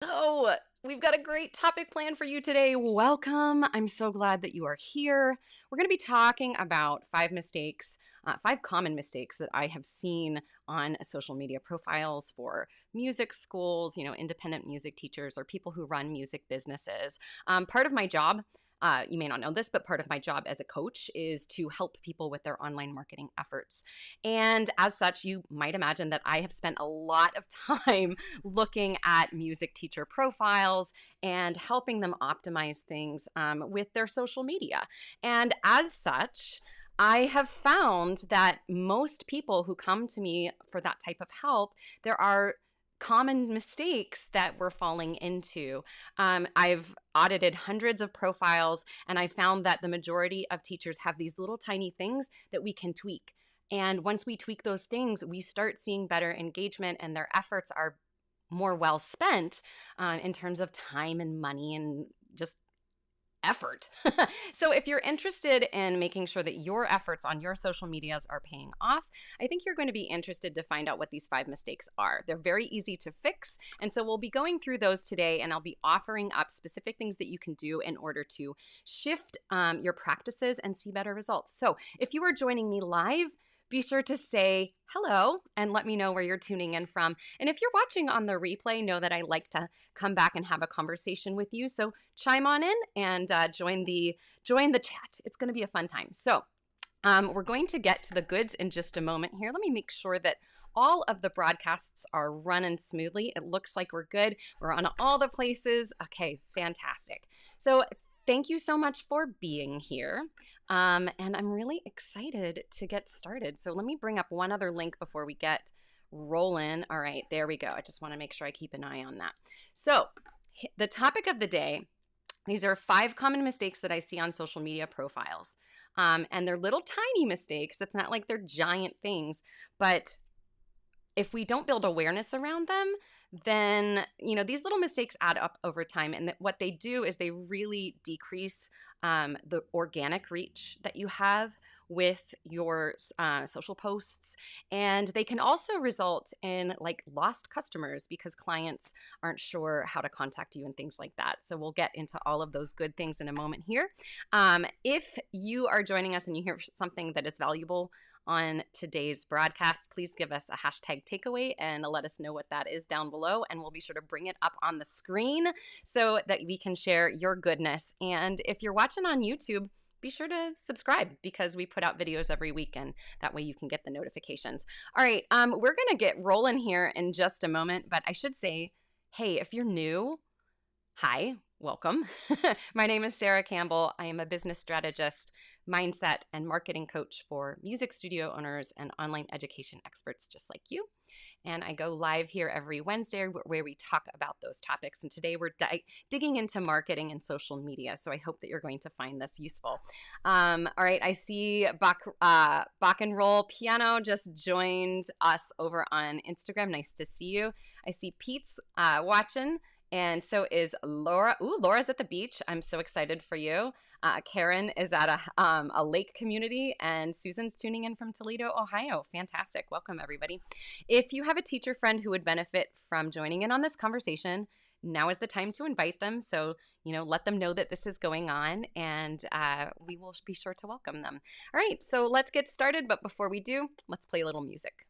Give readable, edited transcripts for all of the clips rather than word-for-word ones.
So, we've got a great topic planned for you today. Welcome. I'm so glad that you are here. We're going to be talking about five common mistakes that I have seen on social media profiles for music schools, independent music teachers, or people who run music businesses. Part of my job, you may not know this, but part of my job as a coach is to help people with their online marketing efforts. And as such, you might imagine that I have spent a lot of time looking at music teacher profiles and helping them optimize things with their social media. And as such, I have found that most people who come to me for that type of help, there are common mistakes that we're falling into. I've audited hundreds of profiles, and I found that the majority of teachers have these little tiny things that we can tweak. And once we tweak those things, we start seeing better engagement, and their efforts are more well spent in terms of time and money and just effort. So if you're interested in making sure that your efforts on your social medias are paying off, I think you're going to be interested to find out what these 5 mistakes are. They're very easy to fix. And so we'll be going through those today, and I'll be offering up specific things that you can do in order to shift your practices and see better results. So if you are joining me live, be sure to say hello and let me know where you're tuning in from. And if you're watching on the replay, know that I like to come back and have a conversation with you. So chime on in and join the chat. It's going to be a fun time. So we're going to get to the goods in just a moment here. Let me make sure that all of the broadcasts are running smoothly. It looks like we're good. We're on all the places. Okay, fantastic. So thank you so much for being here. And I'm really excited to get started. So let me bring up one other link before we get rolling. All right, there we go. I just want to make sure I keep an eye on that. So the topic of the day, these are 5 common mistakes that I see on social media profiles. And they're little tiny mistakes. It's not like they're giant things, but if we don't build awareness around them, then these little mistakes add up over time, and what they do is they really decrease the organic reach that you have with your social posts, and they can also result in like lost customers because clients aren't sure how to contact you and things like that. So we'll get into all of those good things in a moment here. If you are joining us and you hear something that is valuable on today's broadcast, please give us a hashtag takeaway and let us know what that is down below, and we'll be sure to bring it up on the screen so that we can share your goodness. And if you're watching on YouTube, be sure to subscribe because we put out videos every week, and that way you can get the notifications. All right, we're gonna get rolling here in just a moment, but I should say, hey, if you're new, hi, welcome. My name is Sara Campbell. I am a business strategist, mindset, and marketing coach for music studio owners and online education experts just like you. And I go live here every Wednesday where we talk about those topics. And today we're digging into marketing and social media. So I hope that you're going to find this useful. All right, I see Bach and Roll Piano just joined us over on Instagram. Nice to see you. I see Pete's watching. And so is Laura. Ooh, Laura's at the beach. I'm so excited for you. Karen is at a lake community, and Susan's tuning in from Toledo, Ohio. Fantastic. Welcome, everybody. If you have a teacher friend who would benefit from joining in on this conversation, now is the time to invite them. So, let them know that this is going on, and we will be sure to welcome them. All right, so let's get started. But before we do, let's play a little music.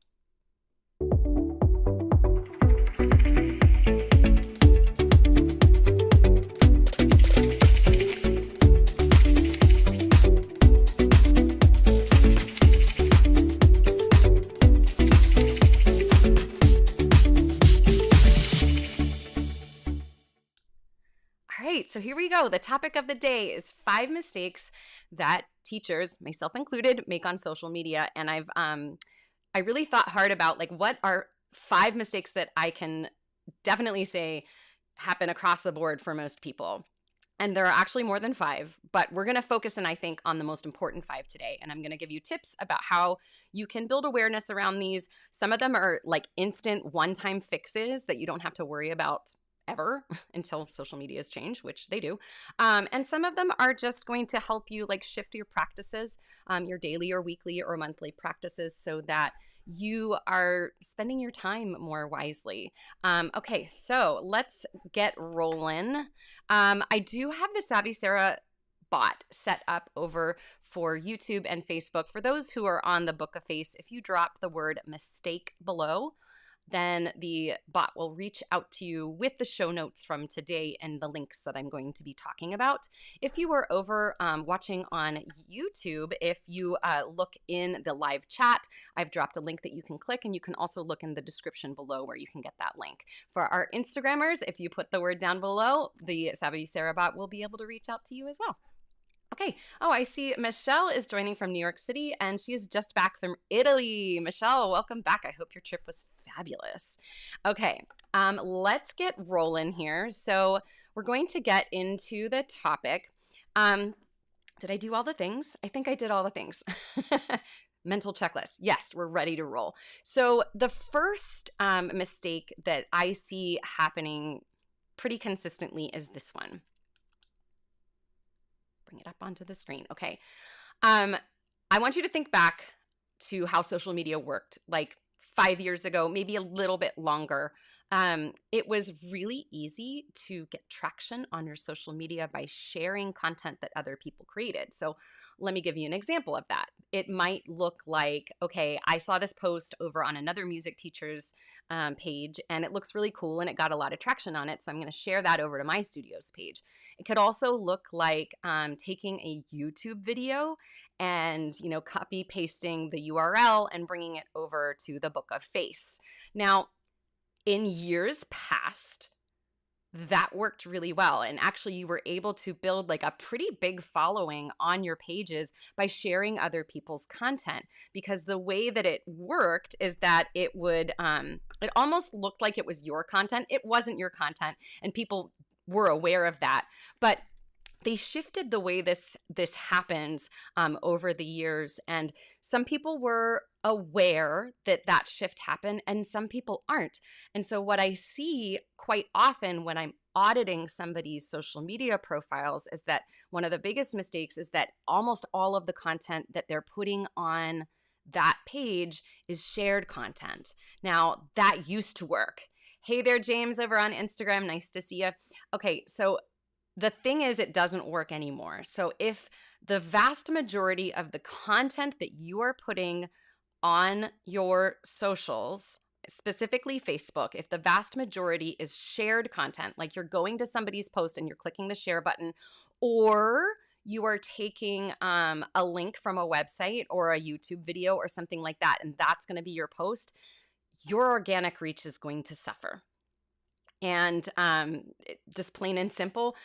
So here we go. The topic of the day is 5 mistakes that teachers, myself included, make on social media. And I really thought hard about what are 5 mistakes that I can definitely say happen across the board for most people. And there are actually more than 5, but we're going to focus in, I think, on the most important 5 today. And I'm going to give you tips about how you can build awareness around these. Some of them are like instant one-time fixes that you don't have to worry about ever until social medias change, which they do. And some of them are just going to help you shift your practices, your daily or weekly or monthly practices, so that you are spending your time more wisely. Okay, so let's get rolling. I do have the Savvy Sara bot set up over for YouTube and Facebook. For those who are on the Book of Face, if you drop the word mistake below, then the bot will reach out to you with the show notes from today and the links that I'm going to be talking about. If you are over watching on YouTube, if you look in the live chat, I've dropped a link that you can click, and you can also look in the description below where you can get that link. For our Instagrammers, if you put the word down below, the Savvy Sara bot will be able to reach out to you as well. Okay. Oh, I see Michelle is joining from New York City, and she is just back from Italy. Michelle, welcome back. I hope your trip was fabulous. Okay, let's get rolling here. So we're going to get into the topic. Did I do all the things? I think I did all the things. Mental checklist. Yes, we're ready to roll. So the first mistake that I see happening pretty consistently is this one. Bring it up onto the screen. Okay. I want you to think back to how social media worked like 5 years ago, maybe a little bit longer. It was really easy to get traction on your social media by sharing content that other people created. So let me give you an example of that. It might look like, okay, I saw this post over on another music teacher's page, and it looks really cool and it got a lot of traction on it. So I'm going to share that over to my studio's page. It could also look like taking a YouTube video and, copy pasting the URL and bringing it over to the Book of Face. Now, in years past, that worked really well. And actually, you were able to build like a pretty big following on your pages by sharing other people's content, because the way that it worked is that it would, it almost looked like it was your content. It wasn't your content, and people were aware of that. But they shifted the way this happens over the years, and some people were aware that that shift happened, and some people aren't. And so what I see quite often when I'm auditing somebody's social media profiles is that one of the biggest mistakes is that almost all of the content that they're putting on that page is shared content. Now, that used to work. Hey there, James, over on Instagram. Nice to see you. Okay, so the thing is, it doesn't work anymore. So if the vast majority of the content that you are putting on your socials, specifically Facebook, if the vast majority is shared content, like you're going to somebody's post and you're clicking the share button, or you are taking a link from a website or a YouTube video or something like that, and that's going to be your post, your organic reach is going to suffer. And just plain and simple,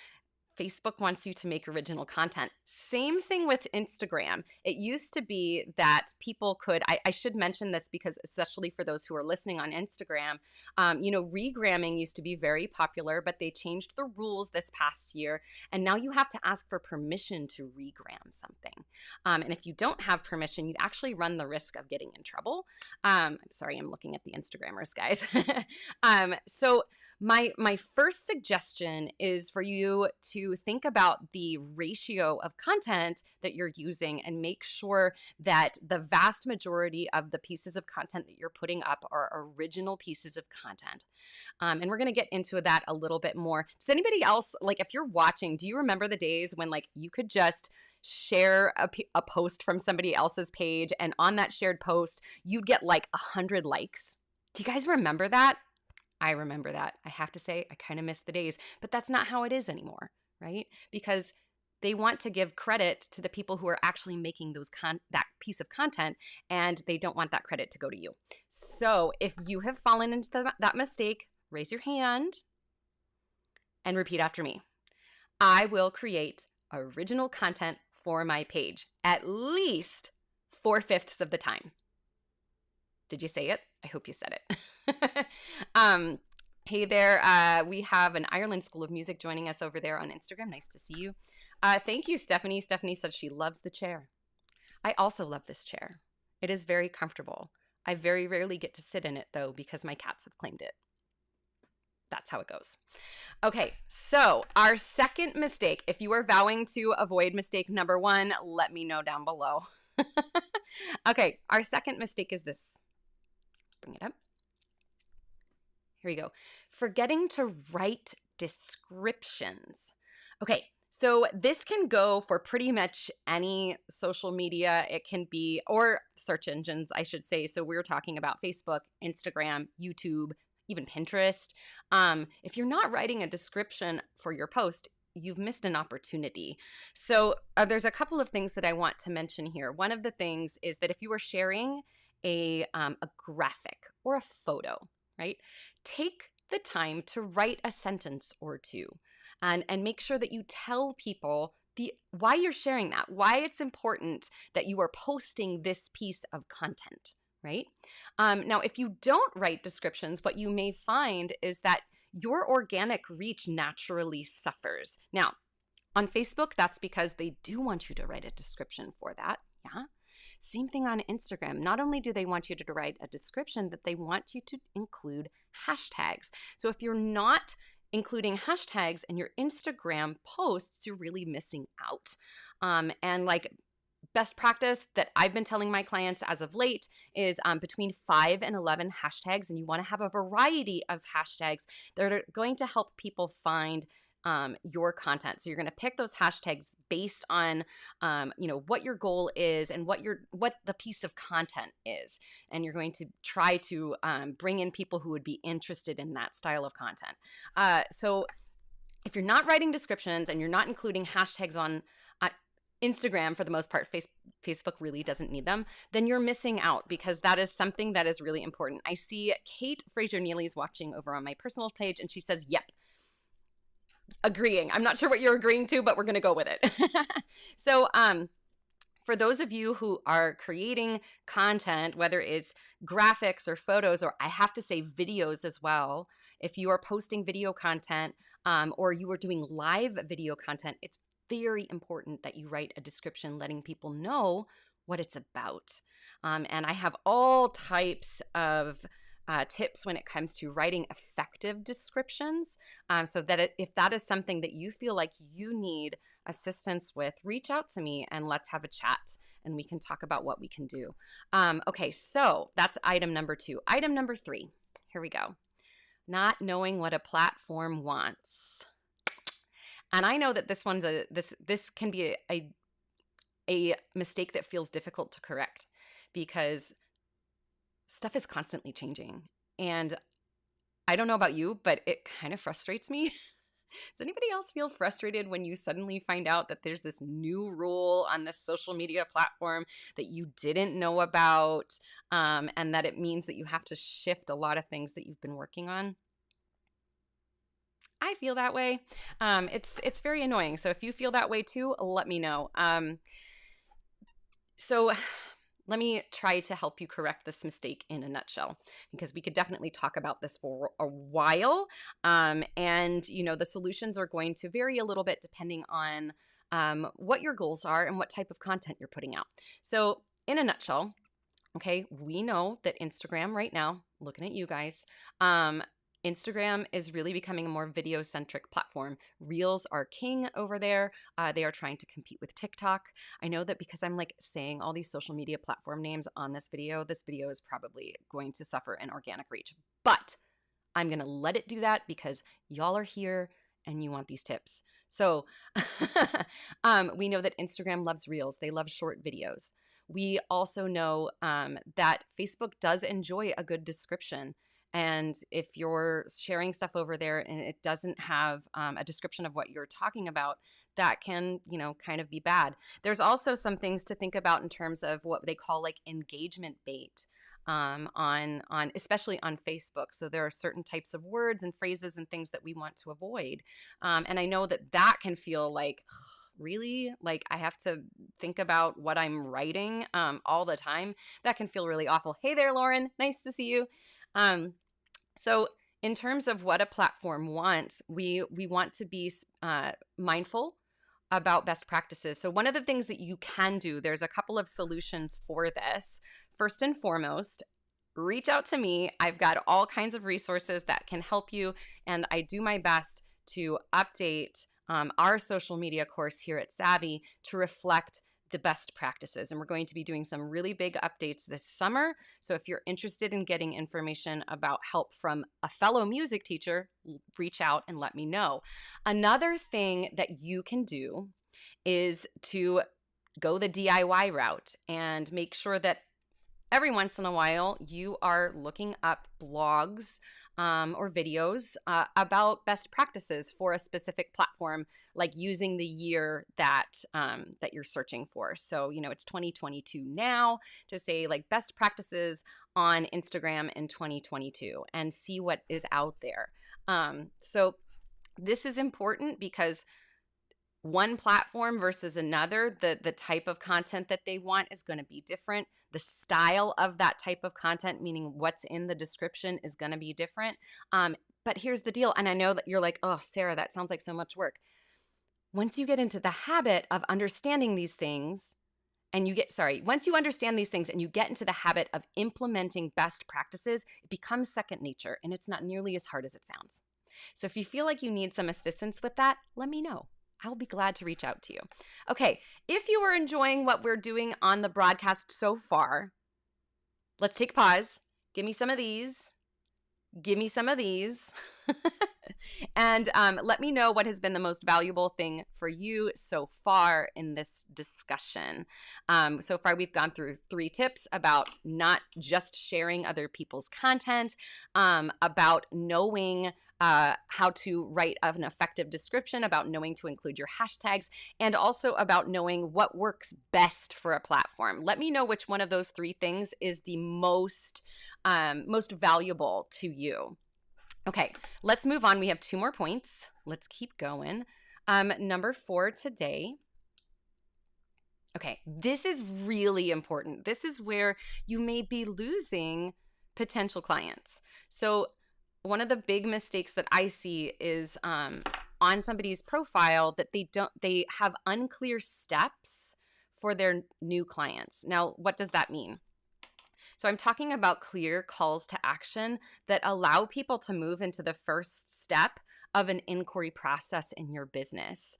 Facebook wants you to make original content. Same thing with Instagram. It used to be that people could, I should mention this because especially for those who are listening on Instagram, regramming used to be very popular, but they changed the rules this past year. And now you have to ask for permission to regram something. And if you don't have permission, you actually run the risk of getting in trouble. I'm sorry, I'm looking at the Instagrammers, guys. So my first suggestion is for you to think about the ratio of content that you're using and make sure that the vast majority of the pieces of content that you're putting up are original pieces of content. And we're going to get into that a little bit more. Does anybody else, like if you're watching, do you remember the days when like you could just share a post from somebody else's page, and on that shared post, you'd get like 100 likes? Do you guys remember that? I remember that. I have to say, I kind of miss the days, but that's not how it is anymore, right? Because they want to give credit to the people who are actually making that piece of content, and they don't want that credit to go to you. So if you have fallen into that mistake, raise your hand and repeat after me. I will create original content for my page at least 4/5 of the time. Did you say it? I hope you said it. Hey there. We have an Ireland School of Music joining us over there on Instagram. Nice to see you. Thank you, Stephanie. Stephanie said she loves the chair. I also love this chair. It is very comfortable. I very rarely get to sit in it, though, because my cats have claimed it. That's how it goes. Okay, so our second mistake, if you are vowing to avoid mistake number 1, let me know down below. Okay, our second mistake is this. bring it up. Here we go. Forgetting to write descriptions. Okay, so this can go for pretty much any social media. It can be, or search engines, I should say. So we're talking about Facebook, Instagram, YouTube, even Pinterest. If you're not writing a description for your post, you've missed an opportunity. So there's a couple of things that I want to mention here. One of the things is that if you are sharing a graphic or a photo, right, take the time to write a sentence or two and make sure that you tell people why you're sharing that, why it's important that you are posting this piece of content, right? Now, if you don't write descriptions, what you may find is that your organic reach naturally suffers. Now, on Facebook, that's because they do want you to write a description for that. Yeah. Same thing on Instagram. Not only do they want you to write a description, that they want you to include hashtags. So if you're not including hashtags in your Instagram posts, you're really missing out. And like best practice that I've been telling my clients as of late is between 5 and 11 hashtags, and you want to have a variety of hashtags that are going to help people find your content. So you're going to pick those hashtags based on, what your goal is and what the piece of content is. And you're going to try to bring in people who would be interested in that style of content. So if you're not writing descriptions and you're not including hashtags on Instagram, for the most part, Facebook really doesn't need them, then you're missing out, because that is something that is really important. I see Kate Fraser-Neely is watching over on my personal page, and she says, yep, agreeing. I'm not sure what you're agreeing to, but we're going to go with it. So for those of you who are creating content, whether it's graphics or photos, or I have to say videos as well, if you are posting video content or you are doing live video content, it's very important that you write a description letting people know what it's about. And I have all types of tips when it comes to writing effective descriptions. So that if that is something that you feel like you need assistance with, reach out to me and let's have a chat and we can talk about what we can do. Okay, so that's item number 2. Item number 3, here we go. Not knowing what a platform wants. And I know that this one's this can be a mistake that feels difficult to correct, because stuff is constantly changing. And I don't know about you, but it kind of frustrates me. Does anybody else feel frustrated when you suddenly find out that there's this new rule on this social media platform that you didn't know about, and that it means that you have to shift a lot of things that you've been working on? I feel that way. It's very annoying. So if you feel that way too, let me know. So let me try to help you correct this mistake in a nutshell, because we could definitely talk about this for a while. And, the solutions are going to vary a little bit depending on what your goals are and what type of content you're putting out. So in a nutshell, okay, we know that Instagram right now, looking at you guys, Instagram is really becoming a more video-centric platform. Reels are king over there. They are trying to compete with TikTok. I know that because I'm saying all these social media platform names on this video is probably going to suffer an organic reach. But I'm going to let it do that because y'all are here and you want these tips. So we know that Instagram loves Reels. They love short videos. We also know that Facebook does enjoy a good description. And if you're sharing stuff over there and it doesn't have a description of what you're talking about, that can, kind of be bad. There's also some things to think about in terms of what they call engagement bait on especially on Facebook. So there are certain types of words and phrases and things that we want to avoid. And I know that can feel really? I have to think about what I'm writing all the time. That can feel really awful. Hey there, Lauren. Nice to see you. So in terms of what a platform wants, we want to be mindful about best practices. So one of the things that you can do, there's a couple of solutions for this. First and foremost, reach out to me. I've got all kinds of resources that can help you, and I do my best to update our social media course here at Savvy to reflect the best practices. And we're going to be doing some really big updates this summer. So if you're interested in getting information about help from a fellow music teacher, reach out and let me know. Another thing that you can do is to go the DIY route and make sure that every once in a while you are looking up blogs or videos about best practices for a specific platform, like using the year that that you're searching for. So, it's 2022 now, to say like best practices on Instagram in 2022 and see what is out there. So this is important because one platform versus another, the type of content that they want is going to be different. The style of that type of content, meaning what's in the description, is going to be different. But here's the deal. And I know that you're like, oh, Sarah, that sounds like so much work. Once you get into the habit of understanding these things, once you understand these things and you get into the habit of implementing best practices, it becomes second nature and it's not nearly as hard as it sounds. So if you feel like you need some assistance with that, let me know. I'll be glad to reach out to you. Okay, if you are enjoying what we're doing on the broadcast so far, let's take a pause. Give me some of these. Give me some of these. And let me know what has been the most valuable thing for you so far in this discussion. So far, we've gone through 3 tips about not just sharing other people's content, about knowing how to write an effective description, about knowing to include your hashtags, and also about knowing what works best for a platform. Let me know which one of those 3 things is the most valuable to you. Okay, let's move on. We have 2 more points. Let's keep going. Number 4 today. Okay, this is really important. This is where you may be losing potential clients. So one of the big mistakes that I see is on somebody's profile that they have unclear steps for their new clients. Now, what does that mean? So I'm talking about clear calls to action that allow people to move into the first step of an inquiry process in your business.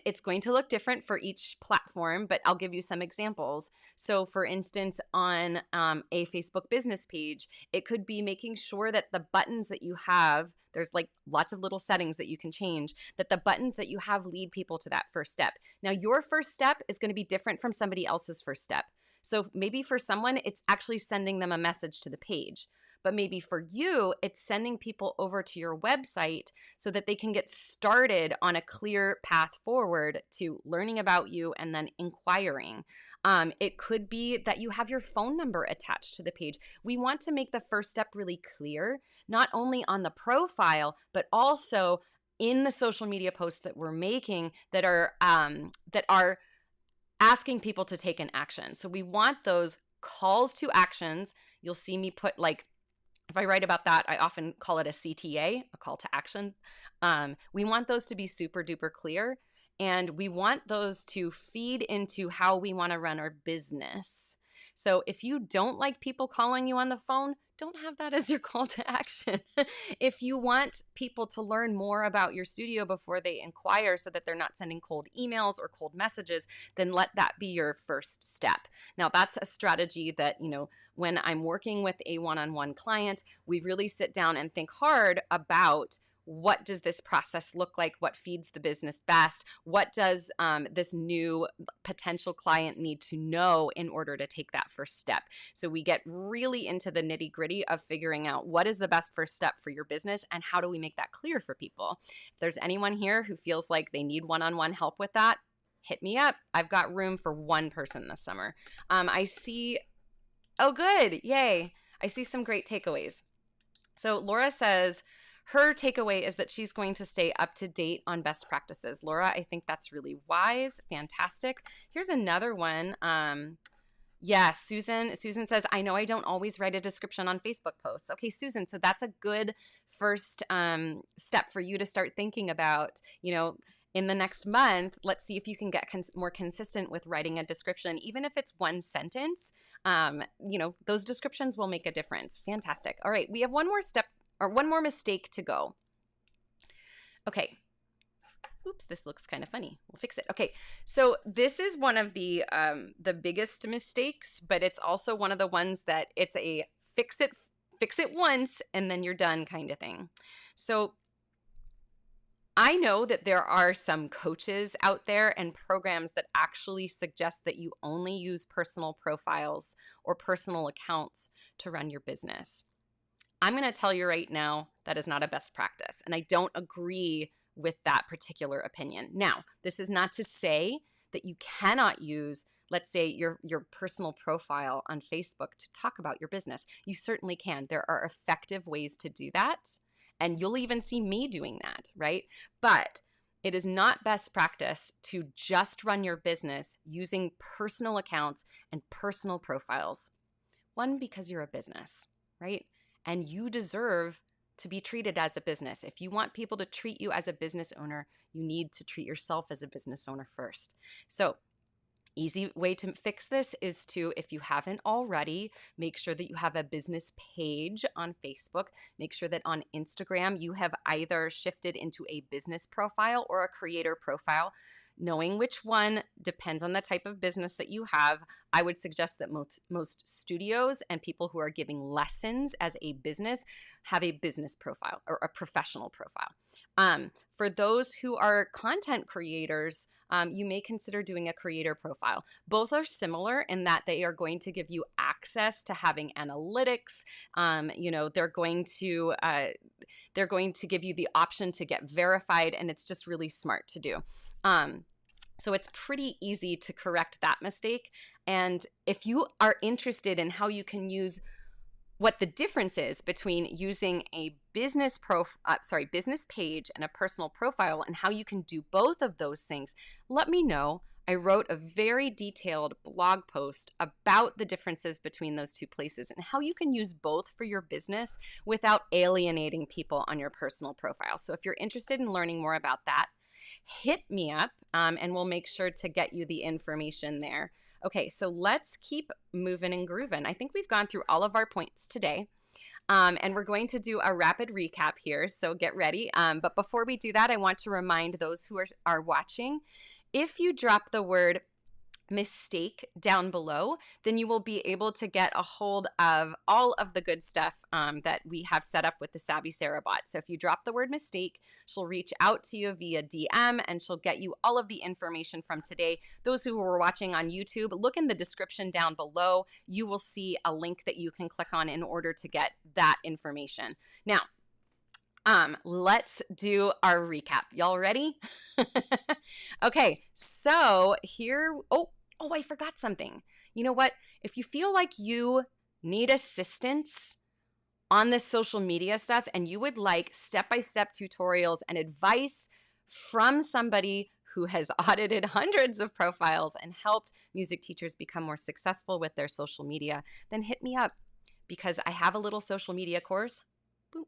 It's going to look different for each platform, but I'll give you some examples. So for instance, on a Facebook business page, it could be making sure that the buttons that you have, there's like lots of little settings that you can change, that the buttons that you have lead people to that first step. Now, your first step is going to be different from somebody else's first step. So maybe for someone, it's actually sending them a message to the page. But maybe for you, it's sending people over to your website so that they can get started on a clear path forward to learning about you and then inquiring. It could be that you have your phone number attached to the page. We want to make the first step really clear, not only on the profile, but also in the social media posts that we're making that are asking people to take an action. So we want those calls to actions. You'll see me put if I write about that, I often call it a CTA, a call to action. We want those to be super duper clear, and we want those to feed into how we want to run our business. So if you don't like people calling you on the phone, don't have that as your call to action. If you want people to learn more about your studio before they inquire so that they're not sending cold emails or cold messages, then let that be your first step. Now, that's a strategy that, when I'm working with a one-on-one client, we really sit down and think hard about what does this process look like? What feeds the business best? What does this new potential client need to know in order to take that first step? So we get really into the nitty gritty of figuring out what is the best first step for your business and how do we make that clear for people. If there's anyone here who feels like they need one-on-one help with that, hit me up. I've got room for 1 person this summer. Oh, good. Yay. I see some great takeaways. So Laura says, her takeaway is that she's going to stay up to date on best practices. Laura, I think that's really wise. Fantastic. Here's another one. Susan says, I know I don't always write a description on Facebook posts. Okay, Susan, so that's a good first step for you to start thinking about, in the next month. Let's see if you can get more consistent with writing a description, even if it's 1 sentence. Those descriptions will make a difference. Fantastic. All right, we have one more step or one more mistake to go. Okay. oops, this looks kind of funny. We'll fix it. Okay, so this is one of the biggest mistakes, but it's also one of the ones that it's a fix it once and then you're done kind of thing. So I know that there are some coaches out there and programs that actually suggest that you only use personal profiles or personal accounts to run your business. I'm going to tell you right now that is not a best practice, and I don't agree with that particular opinion. Now, this is not to say that you cannot use, let's say, your personal profile on Facebook to talk about your business. You certainly can. There are effective ways to do that, and you'll even see me doing that, right? But it is not best practice to just run your business using personal accounts and personal profiles. One, because you're a business, right? And you deserve to be treated as a business. If you want people to treat you as a business owner, you need to treat yourself as a business owner first. So, easy way to fix this is to, if you haven't already, make sure that you have a business page on Facebook. Make sure that on Instagram, you have either shifted into a business profile or a creator profile. Knowing which one depends on the type of business that you have. I would suggest that most studios and people who are giving lessons as a business have a business profile or a professional profile. For those who are content creators, you may consider doing a creator profile. Both are similar in that they are going to give you access to having analytics. They're going to give you the option to get verified, and it's just really smart to do. So it's pretty easy to correct that mistake. And if you are interested in how you can use what the difference is between using a business page and a personal profile and how you can do both of those things, let me know. I wrote a very detailed blog post about the differences between those two places and how you can use both for your business without alienating people on your personal profile. So if you're interested in learning more about that, hit me up and we'll make sure to get you the information there. Okay, so let's keep moving and grooving. I think we've gone through all of our points today. And we're going to do a rapid recap here, so get ready. But before we do that, I want to remind those who are watching, if you drop the word mistake down below, then you will be able to get a hold of all of the good stuff that we have set up with the Savvy Sara bot. So if you drop the word mistake, she'll reach out to you via DM and she'll get you all of the information from today. Those who were watching on YouTube, look in the description down below. You will see a link that you can click on in order to get that information. Now, let's do our recap. Y'all ready? Okay, so here, oh, I forgot something. You know what? If you feel like you need assistance on this social media stuff and you would like step-by-step tutorials and advice from somebody who has audited hundreds of profiles and helped music teachers become more successful with their social media, then hit me up because I have a little social media course. Boom,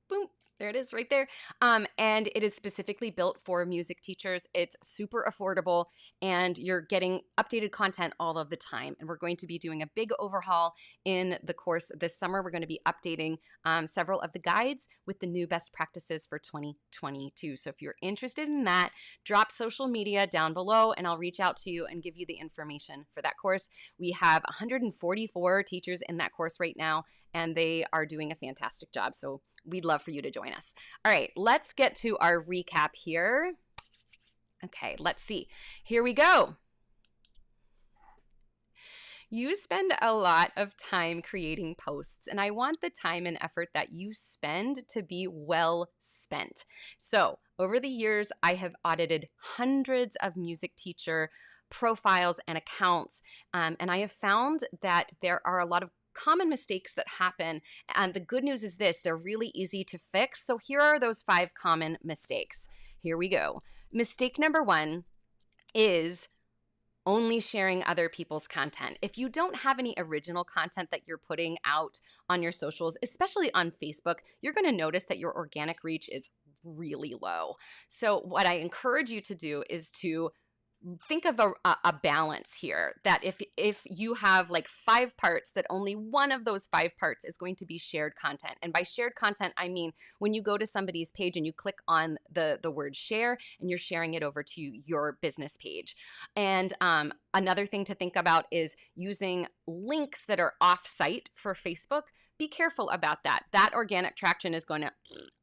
boom. There it is right there. And it is specifically built for music teachers. It's super affordable and you're getting updated content all of the time. And we're going to be doing a big overhaul in the course this summer. We're going to be updating several of the guides with the new best practices for 2022. So if you're interested in that, drop social media down below and I'll reach out to you and give you the information for that course. We have 144 teachers in that course right now and they are doing a fantastic job. So we'd love for you to join us. All right, let's get to our recap here. Okay, let's see. Here we go. You spend a lot of time creating posts, and I want the time and effort that you spend to be well spent. So over the years, I have audited hundreds of music teacher profiles and accounts, and I have found that there are a lot of common mistakes that happen. And the good news is this, they're really easy to fix. So here are those 5 common mistakes. Here we go. Mistake number 1 is only sharing other people's content. If you don't have any original content that you're putting out on your socials, especially on Facebook, you're going to notice that your organic reach is really low. So what I encourage you to do is to think of a balance here, that if you have like 5 parts, that only one of those 5 parts is going to be shared content. And by shared content, I mean when you go to somebody's page and you click on the word share, and you're sharing it over to your business page. And another thing to think about is using links that are off-site for Facebook. Be careful about that. That organic traction is going to...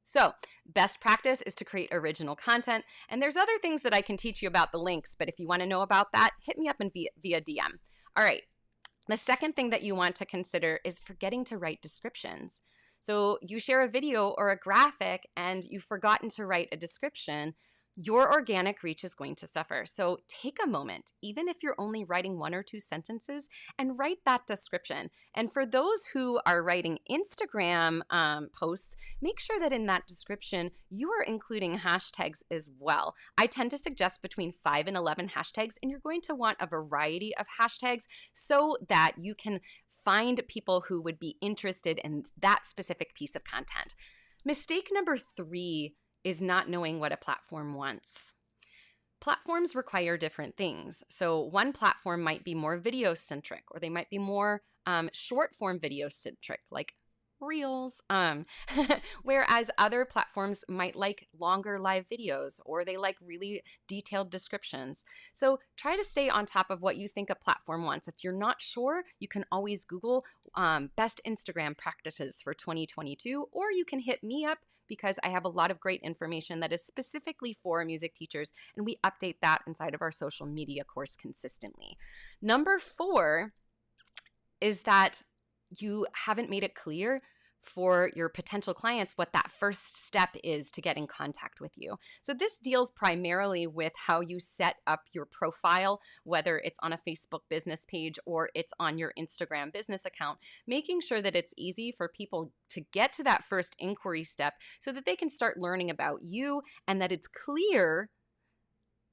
So best practice is to create original content. And there's other things that I can teach you about the links, but if you want to know about that, hit me up via DM. All right. The second thing that you want to consider is forgetting to write descriptions. So you share a video or a graphic and you've forgotten to write a description, your organic reach is going to suffer. So take a moment, even if you're only writing 1 or 2 sentences, and write that description. And for those who are writing Instagram posts, make sure that in that description, you are including hashtags as well. I tend to suggest between 5 and 11 hashtags, and you're going to want a variety of hashtags so that you can find people who would be interested in that specific piece of content. Mistake number 3 is not knowing what a platform wants. Platforms require different things. So one platform might be more video-centric, or they might be more short-form video-centric, like Reels, whereas other platforms might like longer live videos, or they like really detailed descriptions. So try to stay on top of what you think a platform wants. If you're not sure, you can always Google best Instagram practices for 2022, or you can hit me up because I have a lot of great information that is specifically for music teachers, and we update that inside of our social media course consistently. Number 4 is that you haven't made it clear for your potential clients what that first step is to get in contact with you. So this deals primarily with how you set up your profile, whether it's on a Facebook business page or it's on your Instagram business account, making sure that it's easy for people to get to that first inquiry step so that they can start learning about you, and that it's clear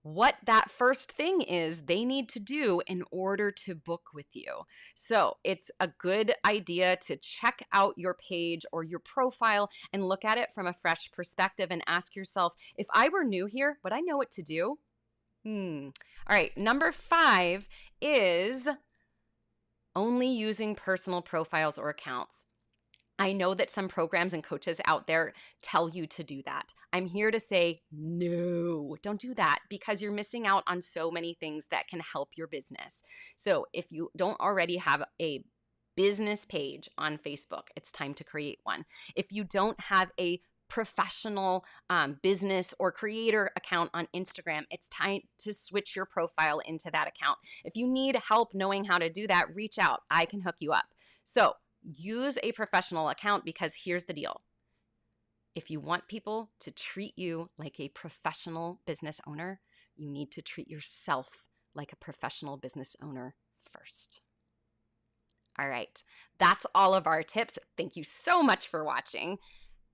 what that first thing is they need to do in order to book with you. So it's a good idea to check out your page or your profile and look at it from a fresh perspective and ask yourself, if I were new here, would I know what to do? All right, number 5 is only using personal profiles or accounts. I know that some programs and coaches out there tell you to do that. I'm here to say, no, don't do that, because you're missing out on so many things that can help your business. So if you don't already have a business page on Facebook, it's time to create one. If you don't have a professional business or creator account on Instagram, it's time to switch your profile into that account. If you need help knowing how to do that, reach out. I can hook you up. So use a professional account, because here's the deal. If you want people to treat you like a professional business owner, you need to treat yourself like a professional business owner first. All right, that's all of our tips. Thank you so much for watching.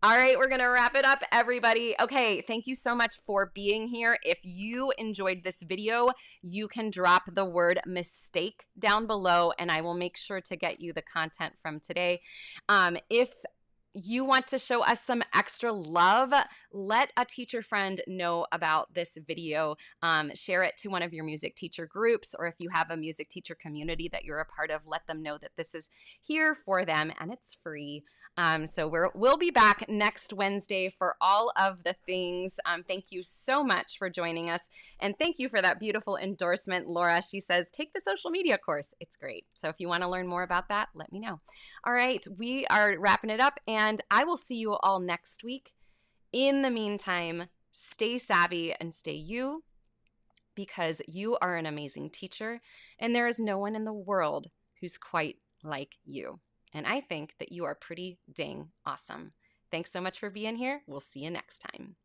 All right, we're going to wrap it up, everybody. Okay, thank you so much for being here. If you enjoyed this video, you can drop the word mistake down below, and I will make sure to get you the content from today. If you want to show us some extra love, let a teacher friend know about this video. Share it to one of your music teacher groups, or if you have a music teacher community that you're a part of, let them know that this is here for them and it's free. So we'll be back next Wednesday for all of the things. Thank you so much for joining us. And thank you for that beautiful endorsement, Laura. She says, take the social media course. It's great. So if you want to learn more about that, let me know. All right, we are wrapping it up, and I will see you all next week. In the meantime, stay savvy and stay you, because you are an amazing teacher, and there is no one in the world who's quite like you. And I think that you are pretty dang awesome. Thanks so much for being here. We'll see you next time.